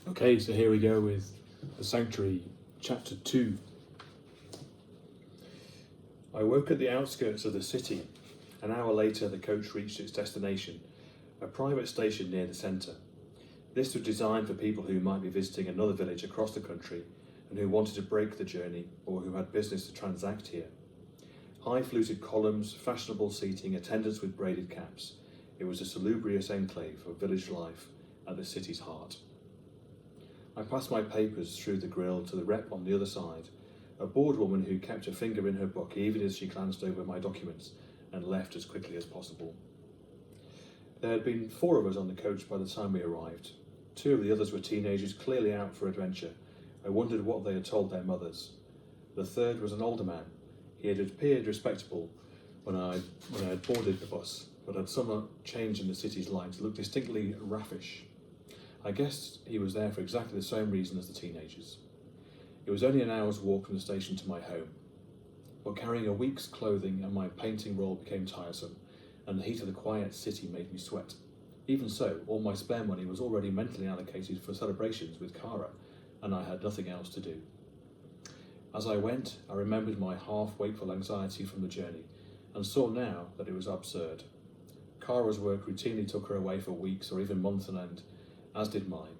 Okay, so here we go with The Sanctuary, Chapter 2. I woke at the outskirts of the city. An hour later, the coach reached its destination, a private station near the centre. This was designed for people who might be visiting another village across the country and who wanted to break the journey or who had business to transact here. High-fluted columns, fashionable seating, attendants with braided caps. It was a salubrious enclave of village life at the city's heart. I passed my papers through the grill to the rep on the other side, a bored woman who kept her finger in her book even as she glanced over my documents and left as quickly as possible. There had been 4 of us on the coach by the time we arrived. 2 of the others were teenagers clearly out for adventure. I wondered what they had told their mothers. The third was an older man. He had appeared respectable when I had boarded the bus, but had somewhat changed in the city's light to look distinctly raffish. I guessed he was there for exactly the same reason as the teenagers. It was only an hour's walk from the station to my home, but carrying a week's clothing and my painting roll became tiresome, and the heat of the quiet city made me sweat. Even so, all my spare money was already mentally allocated for celebrations with Cara, and I had nothing else to do. As I went, I remembered my half-wakeful anxiety from the journey, and saw now that it was absurd. Cara's work routinely took her away for weeks or even months on end, as did mine.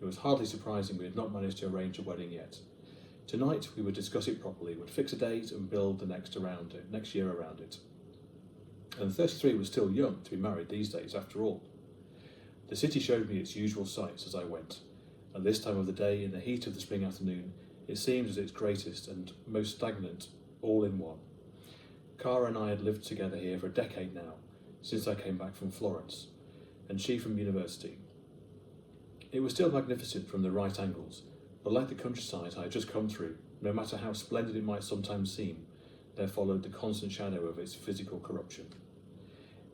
It was hardly surprising we had not managed to arrange a wedding yet. Tonight we would discuss it properly, would fix a date and build the next year around it. And 33 was still young to be married these days, after all. The city showed me its usual sights as I went. At this time of the day, in the heat of the spring afternoon, it seemed at its greatest and most stagnant, all in one. Cara and I had lived together here for a decade now, since I came back from Florence, and she from university. It was still magnificent from the right angles, but like the countryside I had just come through, no matter how splendid it might sometimes seem, there followed the constant shadow of its physical corruption.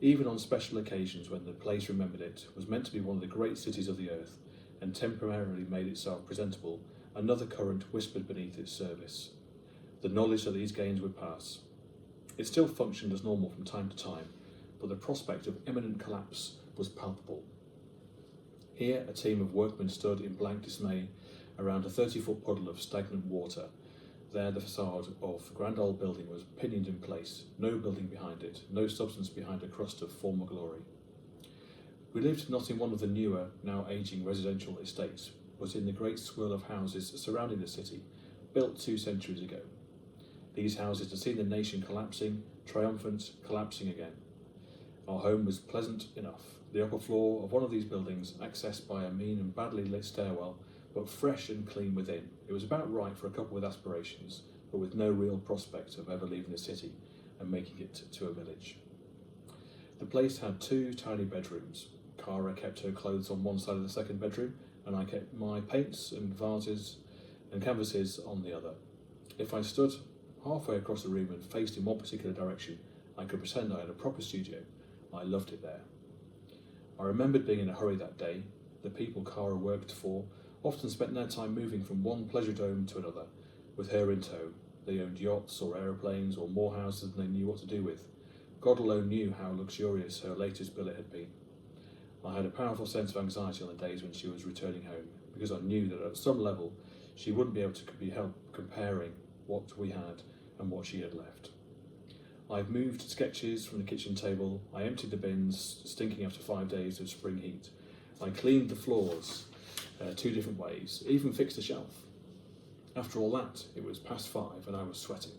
Even on special occasions when the place remembered it was meant to be one of the great cities of the earth, and temporarily made itself presentable, another current whispered beneath its surface, the knowledge that these gains would pass. It still functioned as normal from time to time, but the prospect of imminent collapse was palpable. Here, a team of workmen stood in blank dismay around a 30-foot puddle of stagnant water. There, the facade of the grand old building was pinioned in place, no building behind it, no substance behind a crust of former glory. We lived not in one of the newer, now ageing residential estates, but in the great swirl of houses surrounding the city, built 2 centuries ago. These houses had seen the nation collapsing, triumphant, collapsing again. Our home was pleasant enough. The upper floor of one of these buildings, accessed by a mean and badly lit stairwell, but fresh and clean within. It was about right for a couple with aspirations, but with no real prospect of ever leaving the city and making it to a village. The place had 2 tiny bedrooms. Cara kept her clothes on one side of the second bedroom, and I kept my paints and vases and canvases on the other. If I stood halfway across the room and faced in one particular direction, I could pretend I had a proper studio. I loved it there. I remembered being in a hurry that day. The people Cara worked for often spent their time moving from one pleasure dome to another, with her in tow. They owned yachts or aeroplanes or more houses than they knew what to do with. God alone knew how luxurious her latest billet had been. I had a powerful sense of anxiety on the days when she was returning home, because I knew that at some level she wouldn't be able to be helped comparing what we had and what she had left. I've moved sketches from the kitchen table. I emptied the bins, stinking after 5 days of spring heat. I cleaned the floors 2 different ways, even fixed a shelf. After all that, it was past 5 and I was sweating.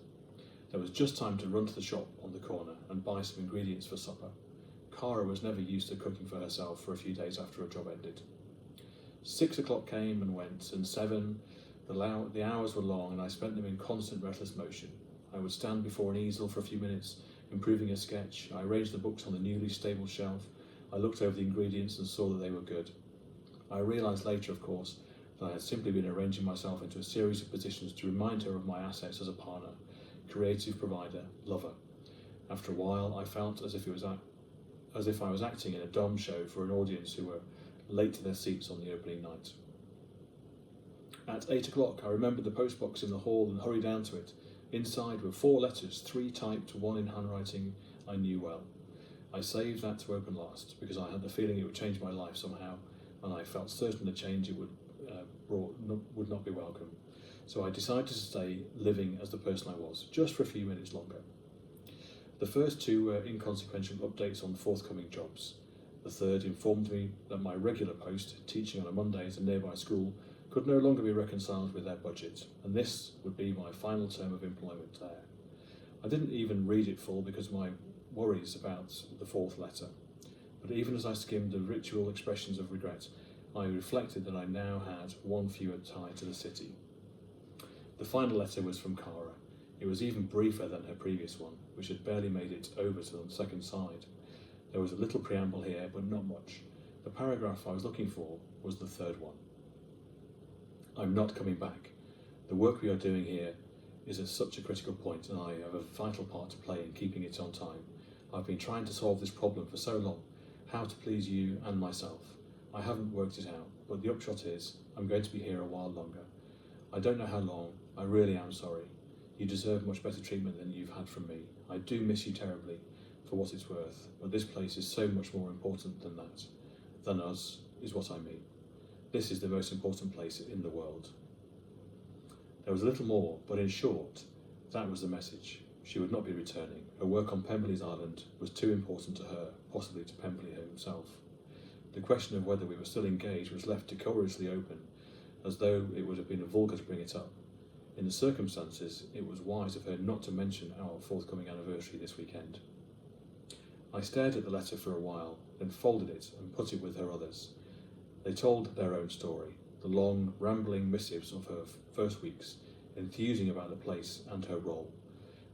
There was just time to run to the shop on the corner and buy some ingredients for supper. Cara was never used to cooking for herself for a few days after a job ended. 6 o'clock came and went, and 7. The hours were long, and I spent them in constant restless motion. I would stand before an easel for a few minutes, improving a sketch. I arranged the books on the newly stable shelf. I looked over the ingredients and saw that they were good. I realised later, of course, that I had simply been arranging myself into a series of positions to remind her of my assets as a partner, creative provider, lover. After a while, I felt as if I was acting in a dumb show for an audience who were late to their seats on the opening night. At 8 o'clock, I remembered the postbox in the hall and hurried down to it. Inside were 4 letters, 3 typed, 1 in handwriting I knew well. I saved that to open last, because I had the feeling it would change my life somehow, and I felt certain the change it would would not be welcome. So I decided to stay living as the person I was, just for a few minutes longer. The first two were inconsequential updates on forthcoming jobs. The third informed me that my regular post, teaching on a Monday at a nearby school, could no longer be reconciled with their budget, and this would be my final term of employment there. I didn't even read it full because of my worries about the fourth letter, but even as I skimmed the ritual expressions of regret, I reflected that I now had one fewer tie to the city. The final letter was from Cara. It was even briefer than her previous one, which had barely made it over to the second side. There was a little preamble here, but not much. The paragraph I was looking for was the third one. I'm not coming back. The work we are doing here is at such a critical point, and I have a vital part to play in keeping it on time. I've been trying to solve this problem for so long, how to please you and myself. I haven't worked it out, but the upshot is I'm going to be here a while longer. I don't know how long. I really am sorry. You deserve much better treatment than you've had from me. I do miss you terribly, for what it's worth, but this place is so much more important than that. Than us is what I mean. This is the most important place in the world. There was a little more, but in short, that was the message. She would not be returning. Her work on Pemberley's Island was too important to her, possibly to Pemberley himself. The question of whether we were still engaged was left decorously open, as though it would have been vulgar to bring it up. In the circumstances, it was wise of her not to mention our forthcoming anniversary this weekend. I stared at the letter for a while, then folded it and put it with her others. They told their own story, the long, rambling missives of her first weeks, enthusing about the place and her role.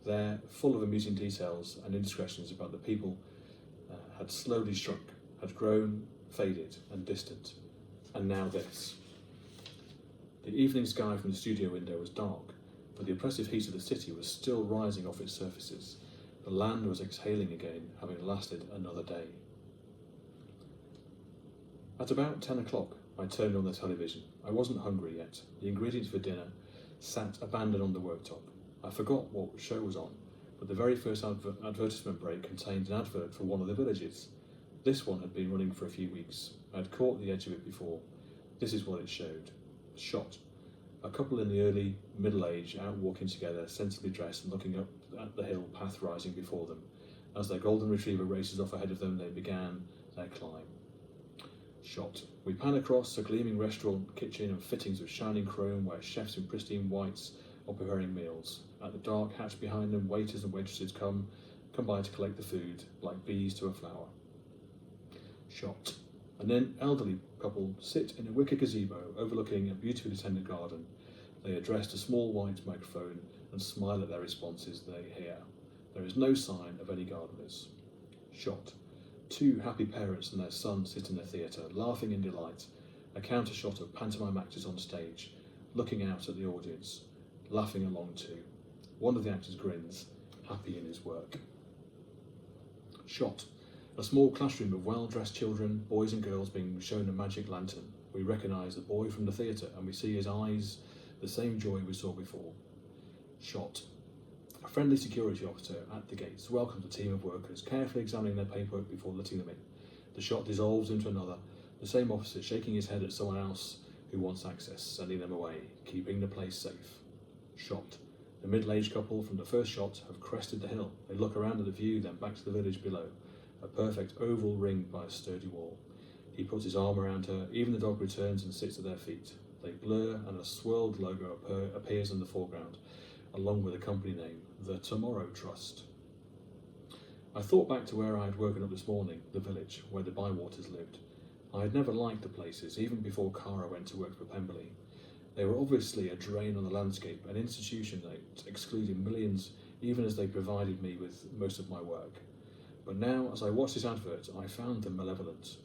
There, full of amusing details and indiscretions about the people, had slowly shrunk, had grown, faded and distant. And now this. The evening sky from the studio window was dark, but the oppressive heat of the city was still rising off its surfaces. The land was exhaling again, having lasted another day. At about 10 o'clock, I turned on the television. I wasn't hungry yet. The ingredients for dinner sat abandoned on the worktop. I forgot what show was on, but the very first advertisement break contained an advert for one of the villages. This one had been running for a few weeks. I had caught the edge of it before. This is what it showed. Shot. A couple in the early middle age out walking together, sensibly dressed and looking up at the hill path rising before them. As their golden retriever races off ahead of them, they began their climb. Shot. We pan across a gleaming restaurant, kitchen and fittings of shining chrome where chefs in pristine whites are preparing meals. At the dark hatch behind them, waiters and waitresses come by to collect the food, like bees to a flower. Shot. And then elderly couple sit in a wicker gazebo overlooking a beautifully tended garden. They address a small white microphone and smile at their responses they hear. There is no sign of any gardeners. Shot. Two happy parents and their son sit in the theatre, laughing in delight. A counter shot of pantomime actors on stage, looking out at the audience, laughing along too. One of the actors grins, happy in his work. Shot. A small classroom of well-dressed children, boys and girls being shown a magic lantern. We recognise the boy from the theatre and we see his eyes, the same joy we saw before. Shot. A friendly security officer at the gates welcomes a team of workers, carefully examining their paperwork before letting them in. The shot dissolves into another, the same officer shaking his head at someone else who wants access, sending them away, keeping the place safe. Shot. The middle-aged couple from the first shot have crested the hill. They look around at the view, then back to the village below. A perfect oval ringed by a sturdy wall. He puts his arm around her. Even the dog returns and sits at their feet. They blur and a swirled logo appears in the foreground, along with a company name, the Tomorrow Trust. I thought back to where I had woken up this morning, the village, where the Bywaters lived. I had never liked the places, even before Cara went to work for Pemberley. They were obviously a drain on the landscape, an institution that excluded millions, even as they provided me with most of my work. But now, as I watched this advert, I found them malevolent.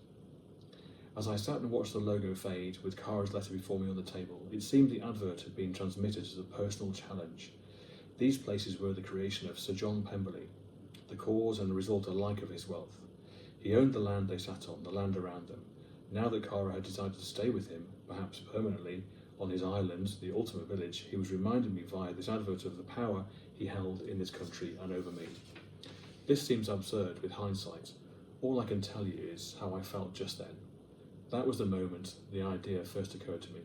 As I sat and watched the logo fade, with Cara's letter before me on the table, it seemed the advert had been transmitted as a personal challenge. These places were the creation of Sir John Pemberley, the cause and the result alike of his wealth. He owned the land they sat on, the land around them. Now that Cara had decided to stay with him, perhaps permanently, on his island, the ultimate village, he was reminding me via this advert of the power he held in this country and over me. This seems absurd with hindsight. All I can tell you is how I felt just then. That was the moment the idea first occurred to me.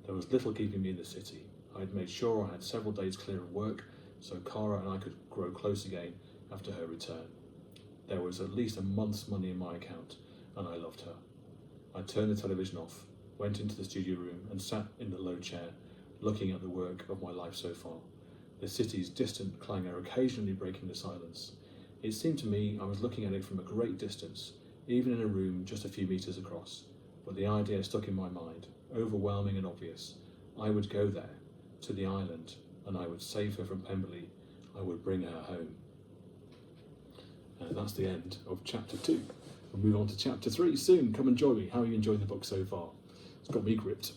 There was little keeping me in the city. I had made sure I had several days clear of work, so Cara and I could grow close again after her return. There was at least a month's money in my account, and I loved her. I turned the television off, went into the studio room and sat in the low chair, looking at the work of my life so far, the city's distant clangor occasionally breaking the silence. It seemed to me I was looking at it from a great distance, even in a room just a few metres across, but the idea stuck in my mind, overwhelming and obvious. I would go there, to the island, and I would save her from Pemberley. I would bring her home. And that's the end of chapter 2. We'll move on to chapter 3 soon. Come and join me. How are you enjoying the book so far? It's got me gripped.